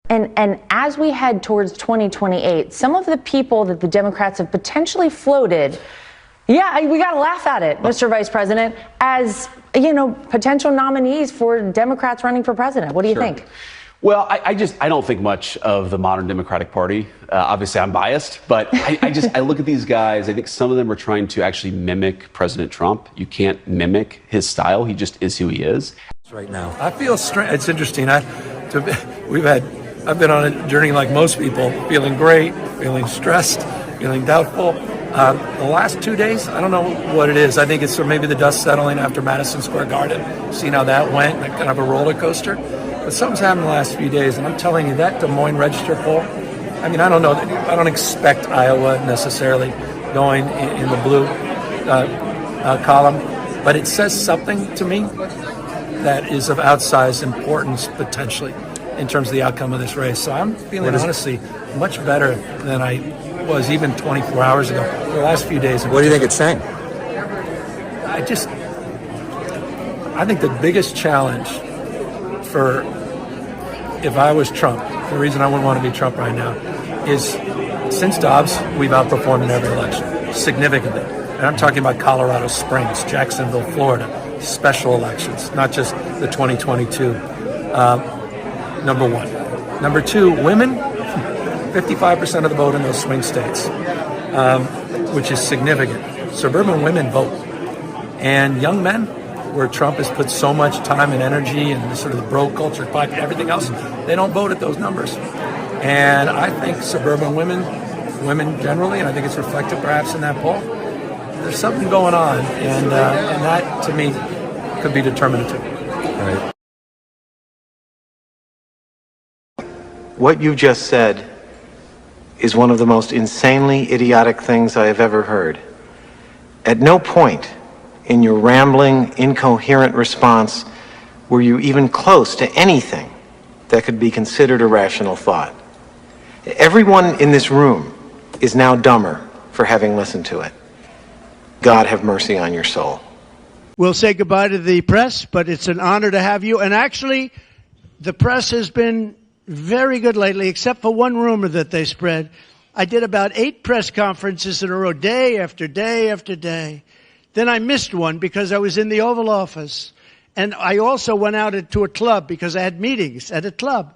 And as we head towards 2028, some of the people that the Democrats have potentially floated, we got to laugh at it, Mr. Vice President, as, potential nominees for Democrats running for president. What do you think? Well, I don't think much of the modern Democratic Party. Obviously, I'm biased, but I look at these guys. I think some of them are trying to actually mimic President Trump. You can't mimic his style. He just is who he is. Right now, I feel strange. It's interesting. I've been on a journey like most people, feeling great, feeling stressed, feeling doubtful. The last 2 days, I don't know what it is. I think it's maybe the dust settling after Madison Square Garden, seeing how that went, like kind of a roller coaster. But something's happened the last few days, and I'm telling you, that Des Moines Register poll, I don't know. I don't expect Iowa necessarily going in the blue column, but it says something to me that is of outsized importance potentially in terms of the outcome of this race. So I'm feeling honestly much better than I was even 24 hours ago. The last few days. What do you think it's saying? I think the biggest challenge for if I was Trump, the reason I wouldn't want to be Trump right now is since Dobbs, we've outperformed in every election significantly. And I'm talking about Colorado Springs, Jacksonville, Florida, special elections, not just the 2022. Number one. Number two, women, 55% of the vote in those swing states, which is significant. Suburban women vote. And young men, where Trump has put so much time and energy and the sort of the bro culture, everything else, they don't vote at those numbers. And I think suburban women generally, and I think it's reflected perhaps in that poll, there's something going on, and that, to me, could be determinative. All right. What you just said is one of the most insanely idiotic things I have ever heard. At no point in your rambling, incoherent response were you even close to anything that could be considered a rational thought. Everyone in this room is now dumber for having listened to it. God have mercy on your soul. We'll say goodbye to the press, but it's an honor to have you. And actually, the press has been very good lately, except for one rumor that they spread. I did about 8 press conferences in a row, day after day after day. Then I missed one because I was in the Oval Office. And I also went out to a club because I had meetings at a club.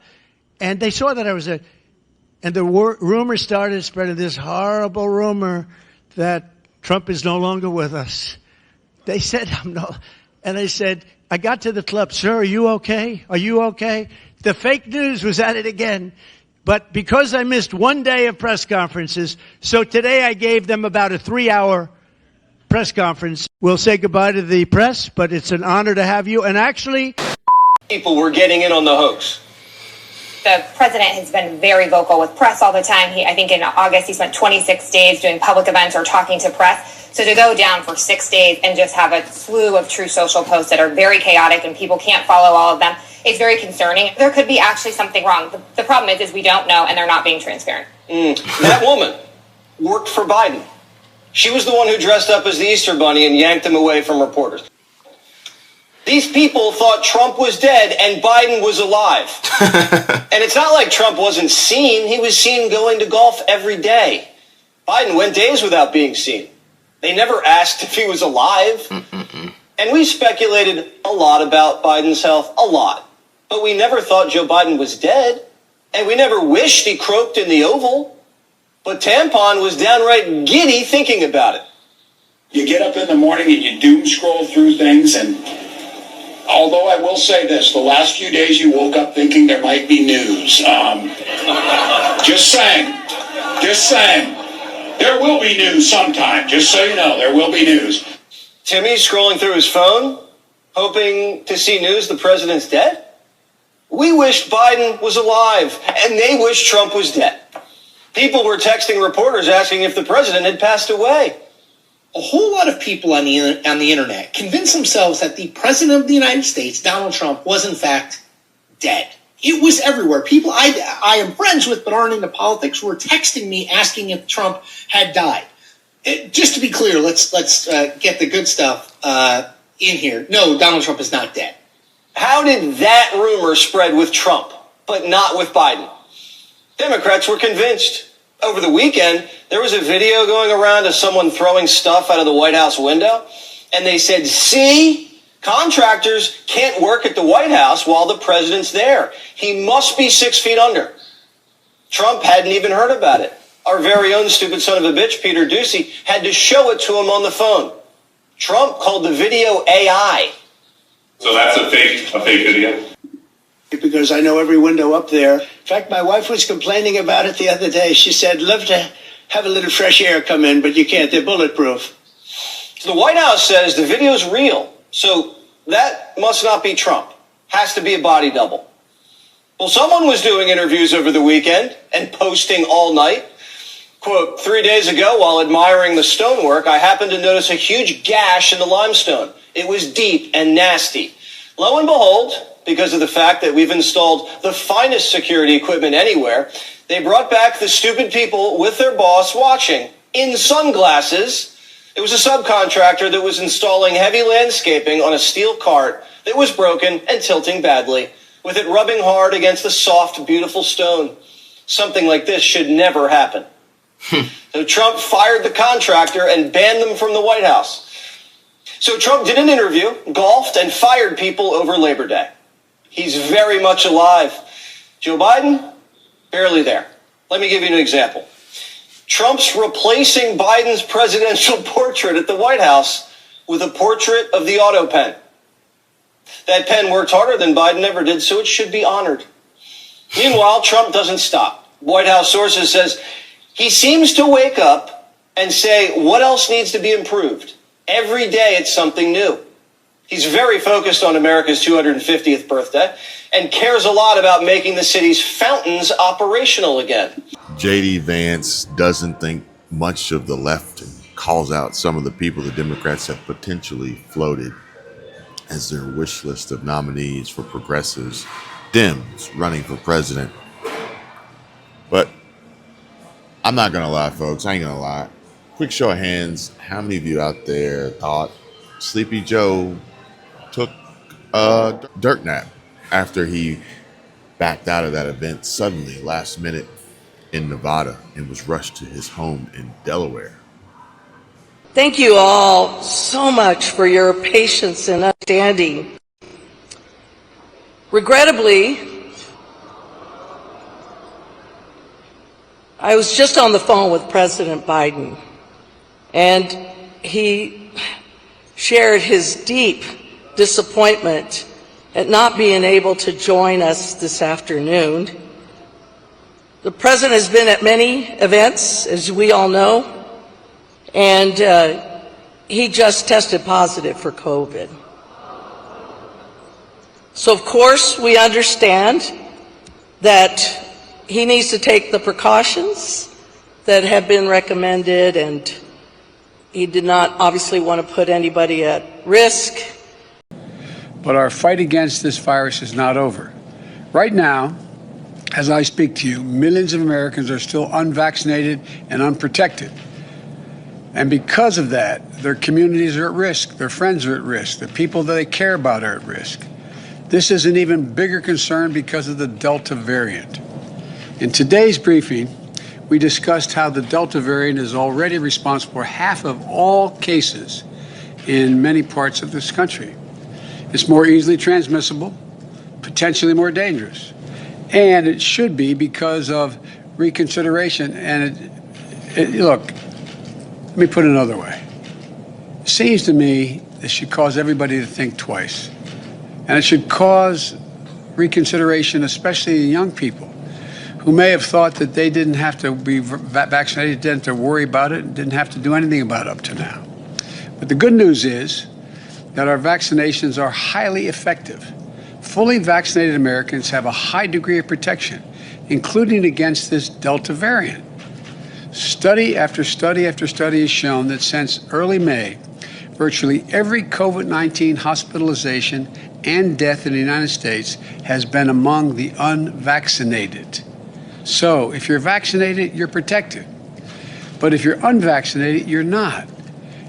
And they saw that I was and the rumor started spreading, this horrible rumor that Trump is no longer with us. They said, and I said, I got to the club, sir, are you okay? Are you okay? The fake news was at it again. But because I missed one day of press conferences, so today I gave them about a 3-hour press conference. We'll say goodbye to the press, but it's an honor to have you. And actually, people were getting in on the hoax. The president has been very vocal with press all the time. I think in August, he spent 26 days doing public events or talking to press. So to go down for 6 days and just have a slew of true social posts that are very chaotic and people can't follow all of them, it's very concerning. There could be actually something wrong. The problem is we don't know and they're not being transparent. That woman worked for Biden. She was the one who dressed up as the Easter Bunny and yanked him away from reporters. These people thought Trump was dead and Biden was alive. And it's not like Trump wasn't seen. He was seen going to golf every day. Biden went days without being seen. They never asked if he was alive. And we speculated a lot about Biden's health, a lot. But we never thought Joe Biden was dead. And we never wished he croaked in the Oval. But Tampon was downright giddy thinking about it. You get up in the morning and you doom scroll through things, and although I will say this, the last few days you woke up thinking there might be news. Just saying. There will be news sometime, just so you know, there will be news. Timmy's scrolling through his phone, hoping to see news the president's dead? We wished Biden was alive, and they wished Trump was dead. People were texting reporters asking if the president had passed away. A whole lot of people on the internet convinced themselves that the president of the United States, Donald Trump, was in fact dead. It was everywhere. People I am friends with but aren't into politics were texting me asking if Trump had died. Just to be clear, let's get the good stuff in here. No, Donald Trump is not dead. How did that rumor spread with Trump, but not with Biden? Democrats were convinced. Over the weekend, there was a video going around of someone throwing stuff out of the White House window, and they said, see, contractors can't work at the White House while the president's there. He must be 6 feet under. Trump hadn't even heard about it. Our very own stupid son of a bitch, Peter Doocy, had to show it to him on the phone. Trump called the video AI. So that's a fake video? Because I know every window up there. In fact, my wife was complaining about it the other day. She said, love to have a little fresh air come in, but you can't. They're bulletproof. So the White House says the video's real. So that must not be Trump. Has to be a body double. Well, someone was doing interviews over the weekend and posting all night. Quote, 3 days ago, while admiring the stonework, I happened to notice a huge gash in the limestone. It was deep and nasty. Lo and behold, because of the fact that we've installed the finest security equipment anywhere, they brought back the stupid people with their boss watching in sunglasses. It was a subcontractor that was installing heavy landscaping on a steel cart that was broken and tilting badly, with it rubbing hard against the soft, beautiful stone. Something like this should never happen. So Trump fired the contractor and banned them from the White House. So Trump did an interview, golfed, and fired people over Labor Day. He's very much alive. Joe Biden, barely there. Let me give you an example. Trump's replacing Biden's presidential portrait at the White House with a portrait of the auto pen. That pen worked harder than Biden ever did, so it should be honored. Meanwhile, Trump doesn't stop. White House sources says he seems to wake up and say, what else needs to be improved? Every day it's something new. He's very focused on America's 250th birthday and cares a lot about making the city's fountains operational again. J.D. Vance doesn't think much of the left and calls out some of the people the Democrats have potentially floated as their wish list of nominees for progressives, Dems running for president. But I'm not going to lie, folks. I ain't going to lie. Quick show of hands. How many of you out there thought Sleepy Joe took a dirt nap after he backed out of that event suddenly last minute in Nevada and was rushed to his home in Delaware? Thank you all so much for your patience and understanding. Regrettably, I was just on the phone with President Biden, and he shared his deep disappointment at not being able to join us this afternoon. The president has been at many events, as we all know, and he just tested positive for COVID. So, of course, we understand that he needs to take the precautions that have been recommended, and he did not obviously want to put anybody at risk. But our fight against this virus is not over. Right now, as I speak to you, millions of Americans are still unvaccinated and unprotected. And because of that, their communities are at risk, their friends are at risk, the people that they care about are at risk. This is an even bigger concern because of the Delta variant. In today's briefing, we discussed how the Delta variant is already responsible for half of all cases in many parts of this country. It's more easily transmissible, potentially more dangerous. And it should be because of reconsideration. And look, let me put it another way. It seems to me this should cause everybody to think twice. And it should cause reconsideration, especially in young people who may have thought that they didn't have to be vaccinated, didn't have to worry about it, and didn't have to do anything about it up to now. But the good news is that our vaccinations are highly effective. Fully vaccinated Americans have a high degree of protection, including against this Delta variant. Study after study after study has shown that since early May, virtually every COVID-19 hospitalization and death in the United States has been among the unvaccinated. So if you're vaccinated, you're protected. But if you're unvaccinated, you're not.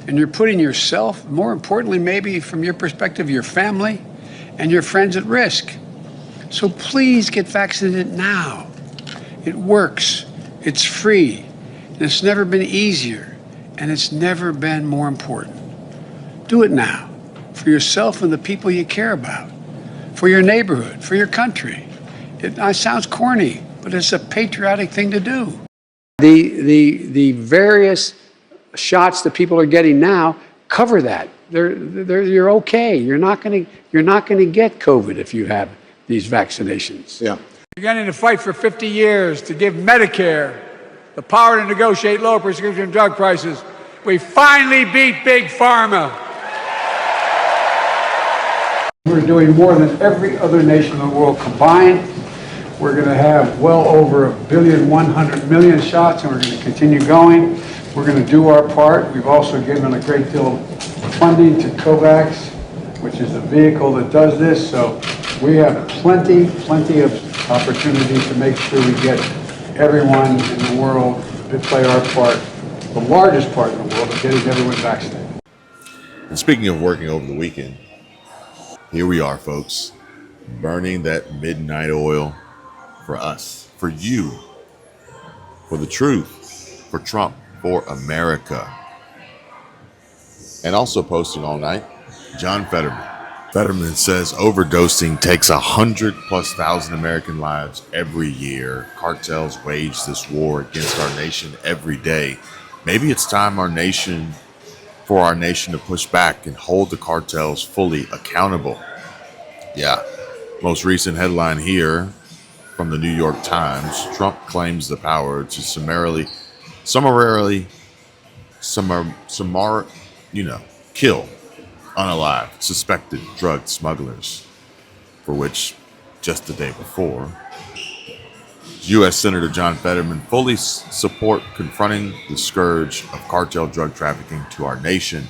And you're putting yourself, more importantly, maybe from your perspective, your family and your friends at risk. So please get vaccinated now. It works. It's free. And it's never been easier. And it's never been more important. Do it now. For yourself and the people you care about. For your neighborhood. For your country. It sounds corny, but it's a patriotic thing to do. The various shots that people are getting now cover that. You're okay. You're not going to get COVID if you have these vaccinations. Yeah. Beginning to fight for 50 years to give Medicare the power to negotiate low prescription drug prices. We finally beat Big Pharma. We're doing more than every other nation in the world combined. We're going to have well over 1,100,000,000 shots, and we're going to continue going. We're going to do our part. We've also given a great deal of funding to COVAX, which is the vehicle that does this. So we have plenty of opportunity to make sure we get everyone in the world to play our part, the largest part in the world of getting everyone vaccinated. And speaking of working over the weekend, here we are, folks, burning that midnight oil for us, for you, for the truth, for Trump, for America. And also posting all night, John Fetterman. Fetterman says overdosing takes 100,000+ American lives every year. Cartels wage this war against our nation every day. Maybe it's time for our nation to push back and hold the cartels fully accountable. Yeah, most recent headline here from the New York Times: Trump claims the power to summarily, kill unalived suspected drug smugglers, for which just the day before, U.S. Senator John Fetterman fully support confronting the scourge of cartel drug trafficking to our nation.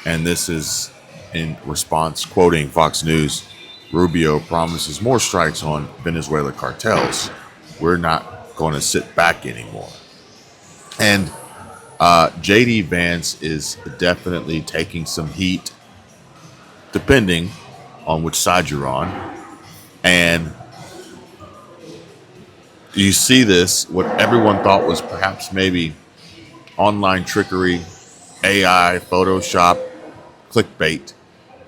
And this is in response, quoting Fox News, Rubio promises more strikes on Venezuela cartels. We're not going to sit back anymore. And J.D. Vance is definitely taking some heat, depending on which side you're on. And you see this, what everyone thought was perhaps maybe online trickery, AI, Photoshop, clickbait,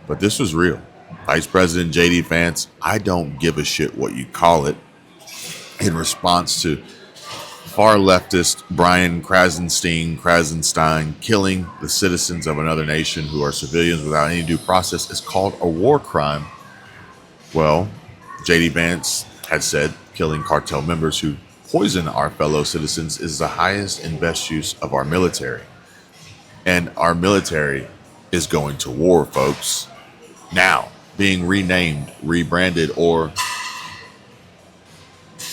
but this was real. Vice President J.D. Vance, I don't give a shit what you call it, in response to far leftist Brian Krasenstein killing the citizens of another nation who are civilians without any due process is called a war crime. Well, J.D. Vance had said killing cartel members who poison our fellow citizens is the highest and best use of our military. And our military is going to war, folks. Now, being renamed, rebranded, or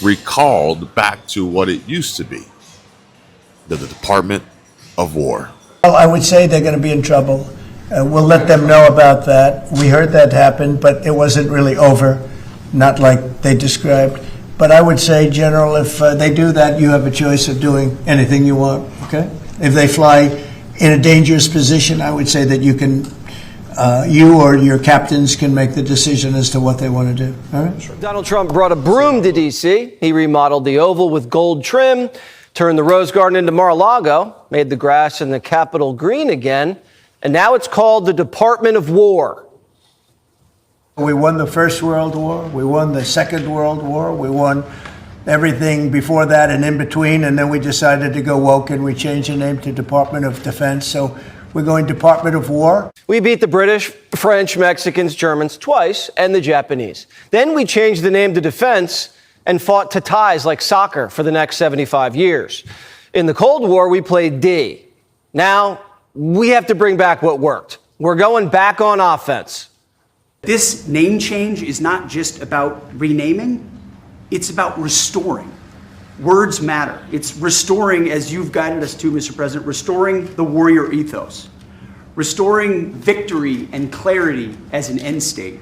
recalled back to what it used to be, the Department of War. Well, I would say they're going to be in trouble. We'll let them know about that. We heard that happen, but it wasn't really over, not like they described. But I would say, General, if they do that, you have a choice of doing anything you want, okay? If they fly in a dangerous position, I would say that you can, you or your captains can make the decision as to what they want to do, all right? Donald Trump brought a broom to D.C. He remodeled the Oval with gold trim, turned the Rose Garden into Mar-a-Lago, made the grass in the Capitol green again, and now it's called the Department of War. We won the First World War. We won the Second World War. We won everything before that and in between, and then we decided to go woke and we changed the name to Department of Defense. So we're going Department of War. We beat the British, French, Mexicans, Germans twice, and the Japanese. Then we changed the name to Defense and fought to ties like soccer for the next 75 years. In the Cold War, we played D. Now, we have to bring back what worked. We're going back on offense. This name change is not just about renaming, it's about restoring. Words matter. It's restoring, as you've guided us to, Mr. President, restoring the warrior ethos, restoring victory and clarity as an end state,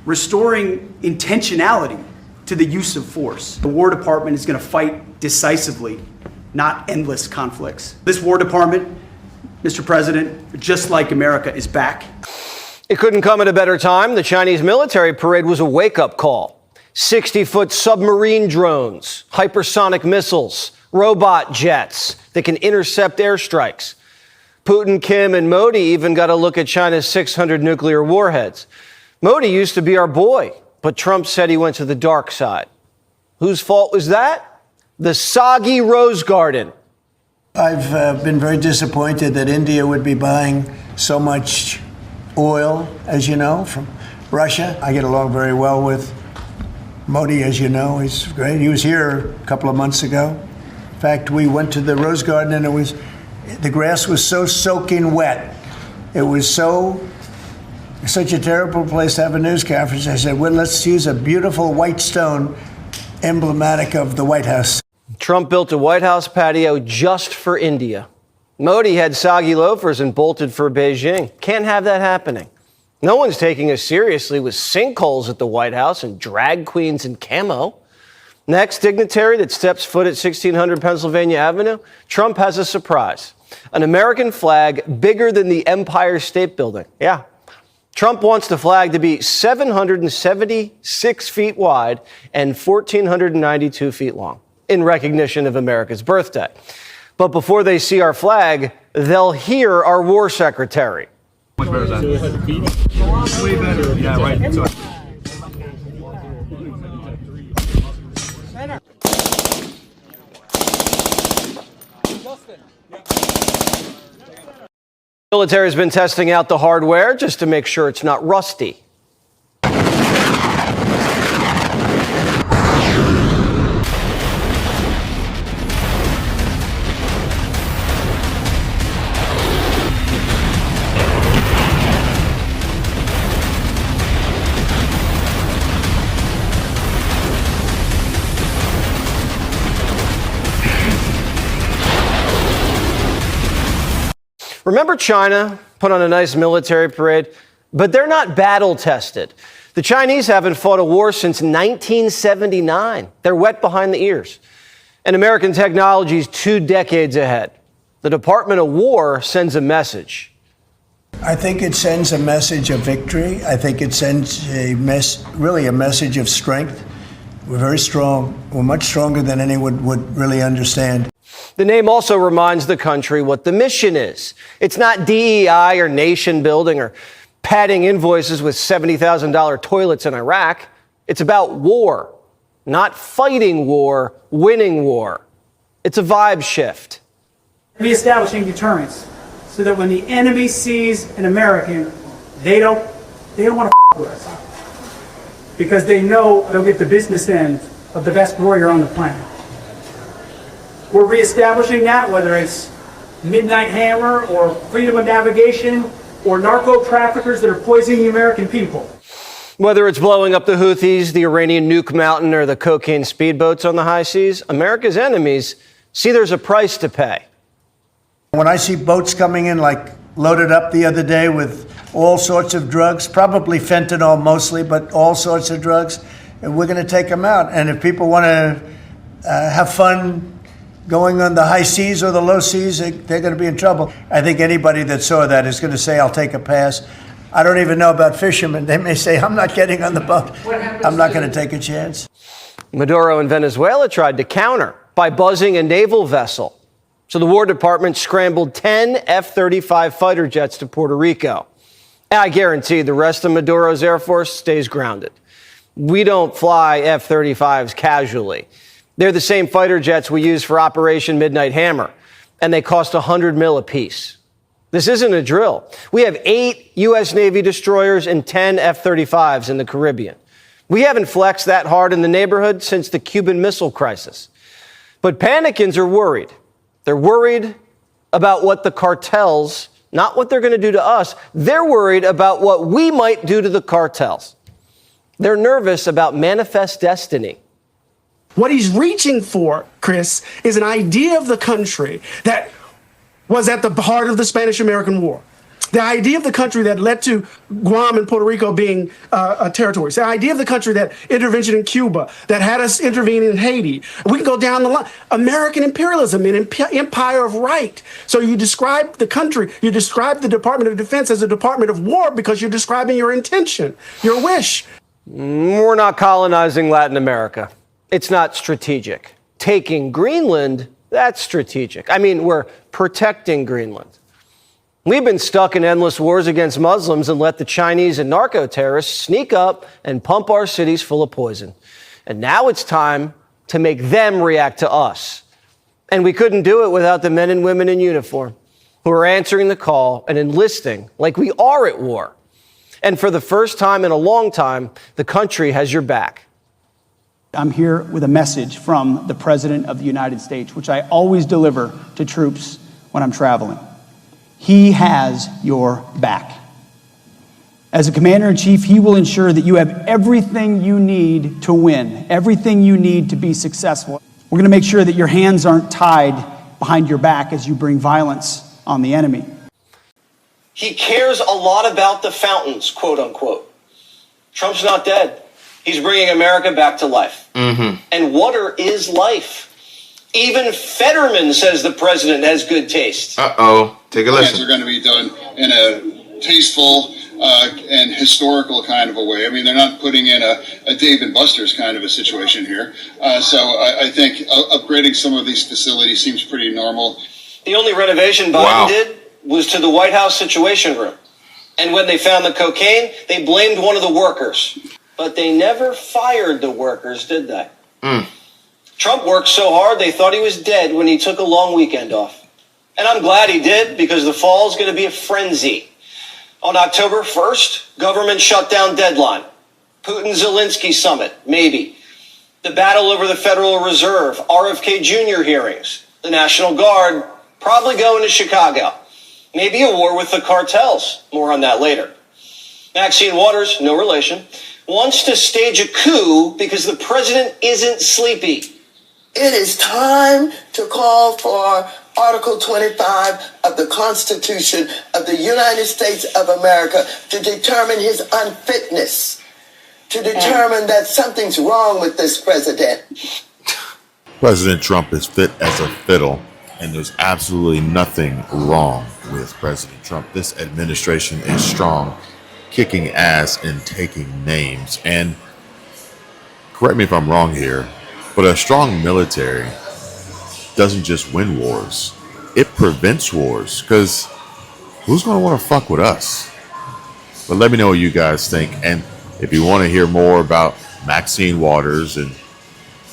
restoring intentionality to the use of force. The War Department is going to fight decisively, not endless conflicts. This War Department, Mr. President, just like America, is back. It couldn't come at a better time. The Chinese military parade was a wake-up call. 60-foot submarine drones, hypersonic missiles, robot jets that can intercept airstrikes. Putin, Kim, and Modi even got a look at China's 600 nuclear warheads. Modi used to be our boy, but Trump said he went to the dark side. Whose fault was that? The soggy Rose Garden. I've been very disappointed that India would be buying so much oil, as you know, from Russia. I get along very well with Modi, as you know. He's great. He was here a couple of months ago. In fact, we went to the Rose Garden and the grass was so soaking wet. It was such a terrible place to have a news conference. I said, well, let's use a beautiful white stone emblematic of the White House. Trump built a White House patio just for India. Modi had soggy loafers and bolted for Beijing. Can't have that happening. No one's taking us seriously with sinkholes at the White House and drag queens in camo. Next dignitary that steps foot at 1600 Pennsylvania Avenue, Trump has a surprise. An American flag bigger than the Empire State Building. Yeah. Trump wants the flag to be 776 feet wide and 1,492 feet long in recognition of America's birthday. But before they see our flag, they'll hear our war secretary. Much better than that. Way better. Yeah, right. The military has been testing out the hardware just to make sure it's not rusty. Remember China put on a nice military parade? But they're not battle tested. The Chinese haven't fought a war since 1979. They're wet behind the ears. And American technology is 2 decades ahead. The Department of War sends a message. I think it sends a message of victory. I think it sends really a message of strength. We're very strong. We're much stronger than anyone would really understand. The name also reminds the country what the mission is. It's not DEI or nation building or padding invoices with $70,000 toilets in Iraq. It's about war, not fighting war, winning war. It's a vibe shift. Reestablishing deterrence so that when the enemy sees an American, they don't want to with us because they know they'll get the business end of the best warrior on the planet. We're reestablishing that, whether it's Midnight Hammer or freedom of navigation or narco traffickers that are poisoning the American people. Whether it's blowing up the Houthis, the Iranian nuke mountain, or the cocaine speedboats on the high seas, America's enemies see there's a price to pay. When I see boats coming in, like loaded up the other day with all sorts of drugs, probably fentanyl mostly, but all sorts of drugs, and we're going to take them out. And if people want to have fun going on the high seas or the low seas, they're going to be in trouble. I think anybody that saw that is going to say, I'll take a pass. I don't even know about fishermen. They may say, I'm not getting on the boat. I'm not going to take a chance. Maduro in Venezuela tried to counter by buzzing a naval vessel. So the War Department scrambled 10 F-35 fighter jets to Puerto Rico. And I guarantee the rest of Maduro's Air Force stays grounded. We don't fly F-35s casually. They're the same fighter jets we use for Operation Midnight Hammer, and they cost $100 million apiece. This isn't a drill. We have 8 U.S. Navy destroyers and 10 F-35s in the Caribbean. We haven't flexed that hard in the neighborhood since the Cuban Missile Crisis. But panicans are worried. They're worried about what the cartels, not what they're going to do to us. They're worried about what we might do to the cartels. They're nervous about manifest destiny. What he's reaching for, Chris, is an idea of the country that was at the heart of the Spanish-American War. The idea of the country that led to Guam and Puerto Rico being territories. The idea of the country that intervention in Cuba, that had us intervene in Haiti. We can go down the line. American imperialism and empire of right. So you describe the country, you describe the Department of Defense as a Department of War because you're describing your intention, your wish. We're not colonizing Latin America. It's not strategic. Taking Greenland, that's strategic. I mean, we're protecting Greenland. We've been stuck in endless wars against Muslims and let the Chinese and narco-terrorists sneak up and pump our cities full of poison. And now it's time to make them react to us. And we couldn't do it without the men and women in uniform who are answering the call and enlisting like we are at war. And for the first time in a long time, the country has your back. I'm here with a message from the President of the United States, which I always deliver to troops when I'm traveling. He has your back. As a commander-in-chief, he will ensure that you have everything you need to win, everything you need to be successful. We're going to make sure that your hands aren't tied behind your back as you bring violence on the enemy. He cares a lot about the fountains, quote unquote. Trump's not dead. He's bringing America back to life. And water is life. Even Fetterman says the president has good taste. Uh-oh. Take a listen. Are going to be done in a tasteful and historical kind of a way. I mean, they're not putting in a Dave and Buster's kind of a situation here. So I think upgrading some of these facilities seems pretty normal. The only renovation Biden did was to the White House Situation Room. And when they found the cocaine, they blamed one of the workers. But they never fired the workers, did they? Trump worked so hard they thought he was dead when he took a long weekend off. And I'm glad he did, because the fall is going to be a frenzy. On October 1st, government shutdown deadline. Putin-Zelensky summit, maybe. The battle over the Federal Reserve, RFK Jr. hearings. The National Guard probably going to Chicago. Maybe a war with the cartels. More on that later. Maxine Waters, no relation, wants to stage a coup because the president isn't sleepy. It is time to call for Article 25 of the Constitution of the United States of America to determine his unfitness, to determine that something's wrong with this president. President Trump is fit as a fiddle, and there's absolutely nothing wrong with President Trump. This administration is strong, kicking ass and taking names. And correct me if I'm wrong here, but a strong military doesn't just win wars, it prevents wars, because who's going to want to fuck with us? But let me know what you guys think. And if you want to hear more about Maxine Waters and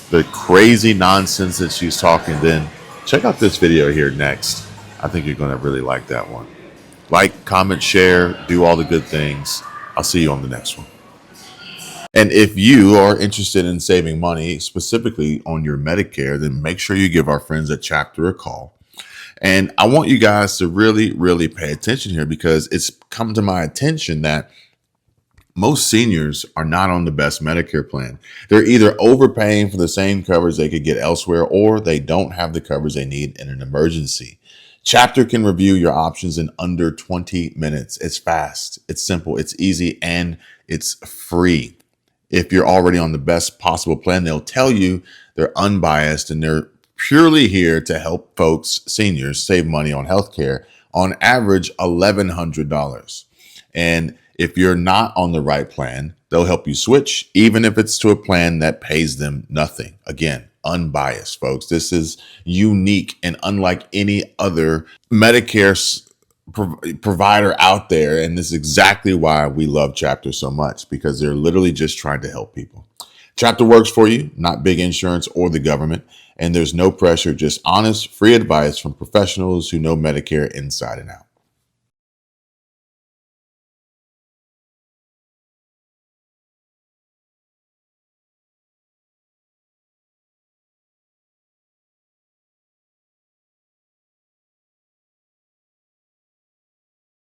the crazy nonsense that she's talking, then check out this video here next. I think you're going to really like that one. Like, comment, share, do all the good things. I'll see you on the next one. And if you are interested in saving money, specifically on your Medicare, then make sure you give our friends at Chapter a call. And I want you guys to really, really pay attention here, because it's come to my attention that most seniors are not on the best Medicare plan. They're either overpaying for the same coverage they could get elsewhere, or they don't have the coverage they need in an emergency. Chapter can review your options in under 20 minutes. It's fast, it's simple, it's easy, and it's free. If you're already on the best possible plan, they'll tell you they're unbiased and they're purely here to help folks, seniors, save money on healthcare, on average $1,100. And if you're not on the right plan, they'll help you switch, even if it's to a plan that pays them nothing. Again, unbiased, folks. This is unique and unlike any other Medicare provider out there. And this is exactly why we love Chapter so much, because they're literally just trying to help people. Chapter works for you, not big insurance or the government. And there's no pressure, just honest, free advice from professionals who know Medicare inside and out.